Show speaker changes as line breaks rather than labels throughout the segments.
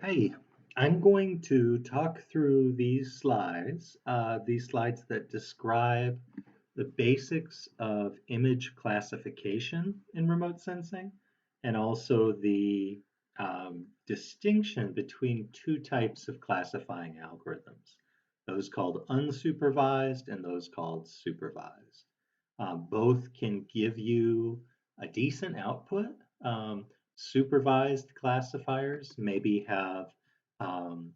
Hey, I'm going to talk through these slides that describe the basics of image classification in remote sensing, and also the distinction between two types of classifying algorithms, those called unsupervised and those called supervised. Both can give you a decent output. Supervised classifiers maybe have um,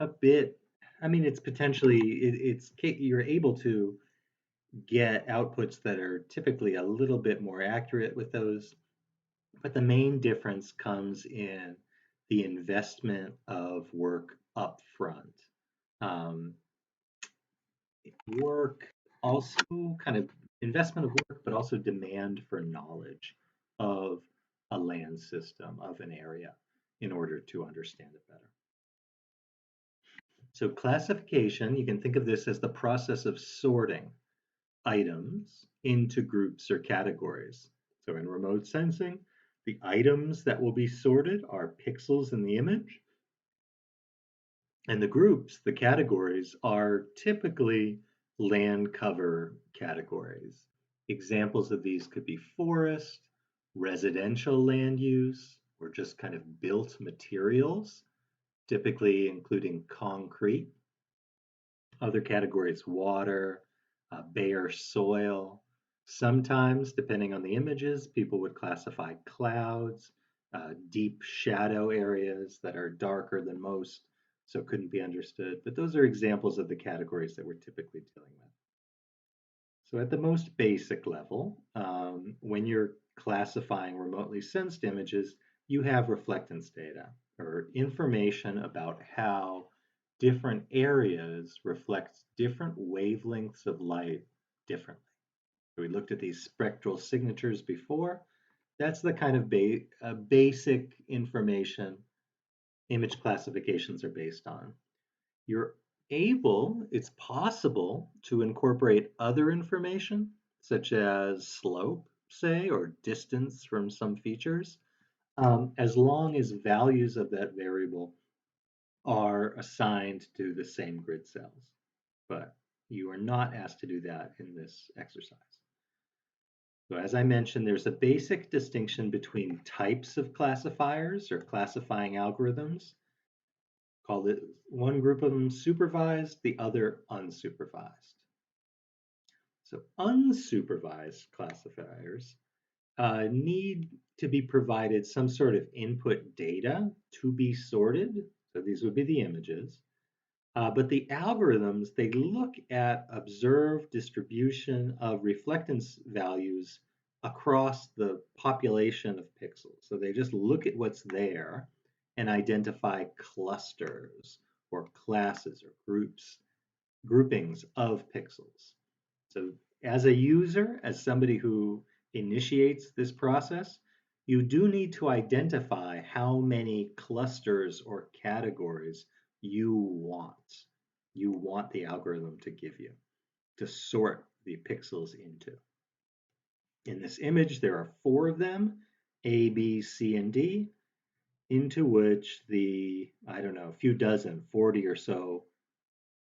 a bit, I mean, it's potentially, you're able to get outputs that are typically a little bit more accurate with those, but the main difference comes in the investment of work up front. Um, Work also kind of investment of work, but also demand for knowledge of a land system, of an area, in order to understand it better. So classification, you can think of this as the process of sorting items into groups or categories. So in remote sensing, the items that will be sorted are pixels in the image, and the groups, the categories, are typically land cover categories. Examples of these could be forest, residential land use, or just kind of built materials, typically including concrete. Other categories, water, bare soil. Sometimes, depending on the images, people would classify clouds, deep shadow areas that are darker than most, so couldn't be understood. But those are examples of the categories that we're typically dealing with. So at the most basic level, when you're classifying remotely sensed images, you have reflectance data or information about how different areas reflect different wavelengths of light differently. We looked at these spectral signatures before. That's the kind of basic information image classifications are based on. You're it's possible to incorporate other information, such as slope, say, or distance from some features, as long as values of that variable are assigned to the same grid cells. But you are not asked to do that in this exercise. So as I mentioned, there's a basic distinction between types of classifiers or classifying algorithms. Called it one group of them supervised, the other unsupervised. So unsupervised classifiers need to be provided some sort of input data to be sorted. So these would be the images. But the algorithms, they look at observed distribution of reflectance values across the population of pixels. So they just look at what's there and identify clusters or classes or groupings of pixels. So as a user, as somebody who initiates this process, you do need to identify how many clusters or categories you want. You want the algorithm to give you to sort the pixels into. In this image, there are 4 of them, A, B, C, and D, into which I don't know, a few dozen, 40 or so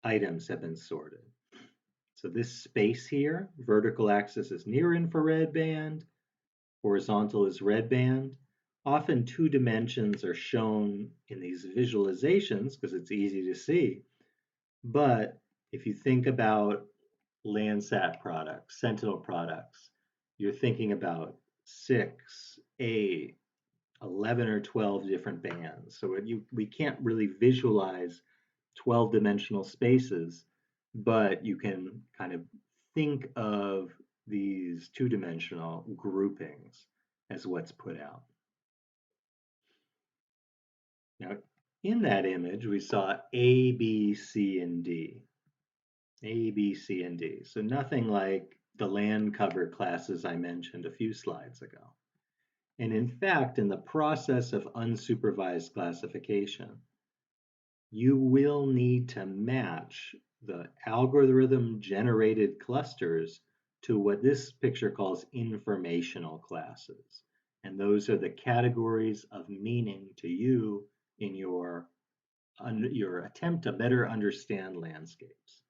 items have been sorted. So this space here, vertical axis is near infrared band, horizontal is red band. Often 2 dimensions are shown in these visualizations because it's easy to see. But if you think about Landsat products, Sentinel products, you're thinking about 6, 8, 11 or 12 different bands. So we can't really visualize 12-dimensional spaces, but you can kind of think of these 2-dimensional groupings as what's put out. Now, in that image, we saw A, B, C, and D. A, B, C, and D. So nothing like the land cover classes I mentioned a few slides ago. And in fact, in the process of unsupervised classification, you will need to match the algorithm generated clusters to what this picture calls informational classes. And those are the categories of meaning to you in your your attempt to better understand landscapes.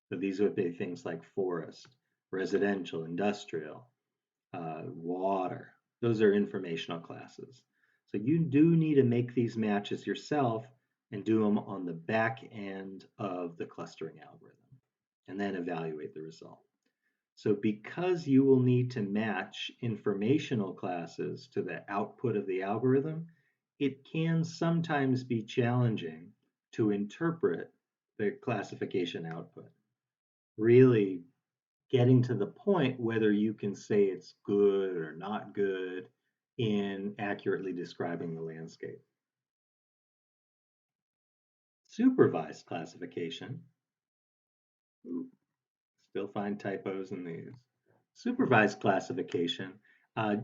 So these would be things like forest, residential, industrial, water. Those are informational classes. So you do need to make these matches yourself and do them on the back end of the clustering algorithm and then evaluate the result. So because you will need to match informational classes to the output of the algorithm, it can sometimes be challenging to interpret the classification output. Really getting to the point whether you can say it's good or not good in accurately describing the landscape. Supervised classification, still find typos in these. Supervised classification uh,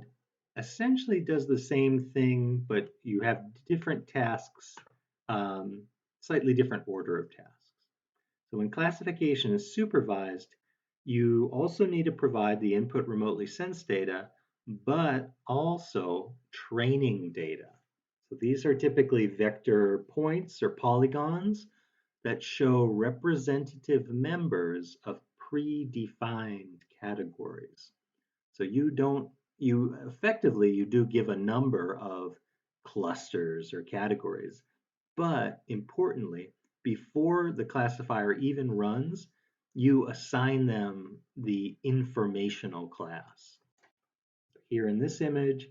essentially does the same thing, but you have different tasks, slightly different order of tasks. So when classification is supervised, you also need to provide the input remotely sensed data, but also training data. So these are typically vector points or polygons that show representative members of predefined categories. So you effectively, you do give a number of clusters or categories, but importantly, before the classifier even runs, you assign them the informational class. Here in this image,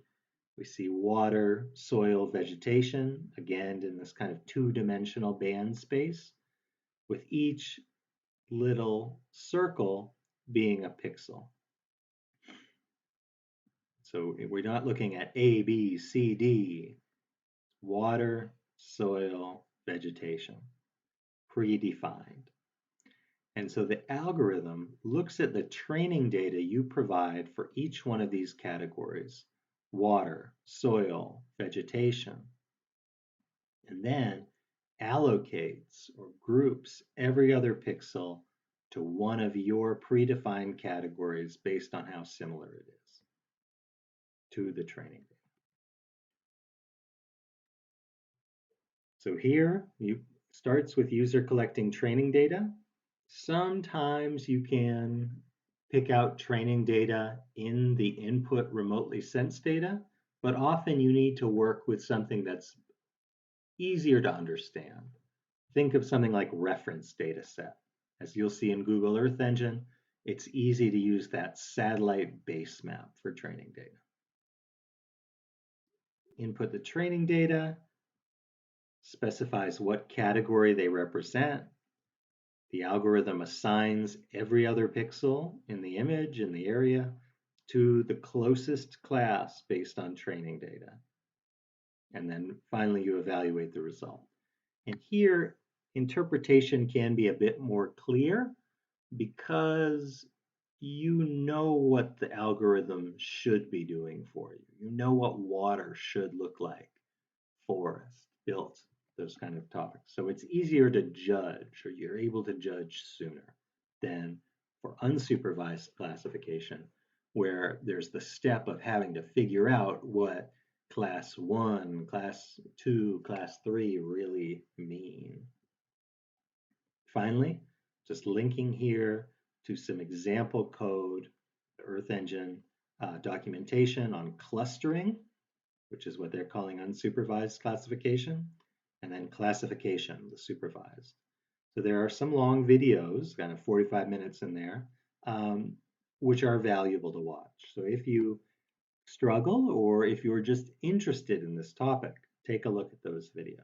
we see water, soil, vegetation, again in this kind of two-dimensional band space, with each little circle being a pixel. So we're not looking at A, B, C, D, water, soil, vegetation, predefined. And so the algorithm looks at the training data you provide for each one of these categories, water, soil, vegetation, and then allocates or groups every other pixel to one of your predefined categories based on how similar it is to the training data. So here, you starts with user collecting training data. Sometimes you can pick out training data in the input remotely sensed data, but often you need to work with something that's easier to understand. Think of something like reference data set. As you'll see in Google Earth Engine, it's easy to use that satellite base map for training data. Input the training data, specifies what category they represent. The algorithm assigns every other pixel in the image, in the area, to the closest class based on training data. And then finally, you evaluate the result. And here, interpretation can be a bit more clear because you know what the algorithm should be doing for you. You know what water should look like, forest, built, those kind of topics. So it's easier to judge, or you're able to judge sooner than for unsupervised classification, where there's the step of having to figure out what class 1, class 2, class 3 really mean. Finally, just linking here to some example code, the Earth Engine documentation on clustering, which is what they're calling unsupervised classification, and then classification, the supervised. So there are some long videos, kind of 45 minutes in there, which are valuable to watch. So if you struggle or if you're just interested in this topic, take a look at those videos.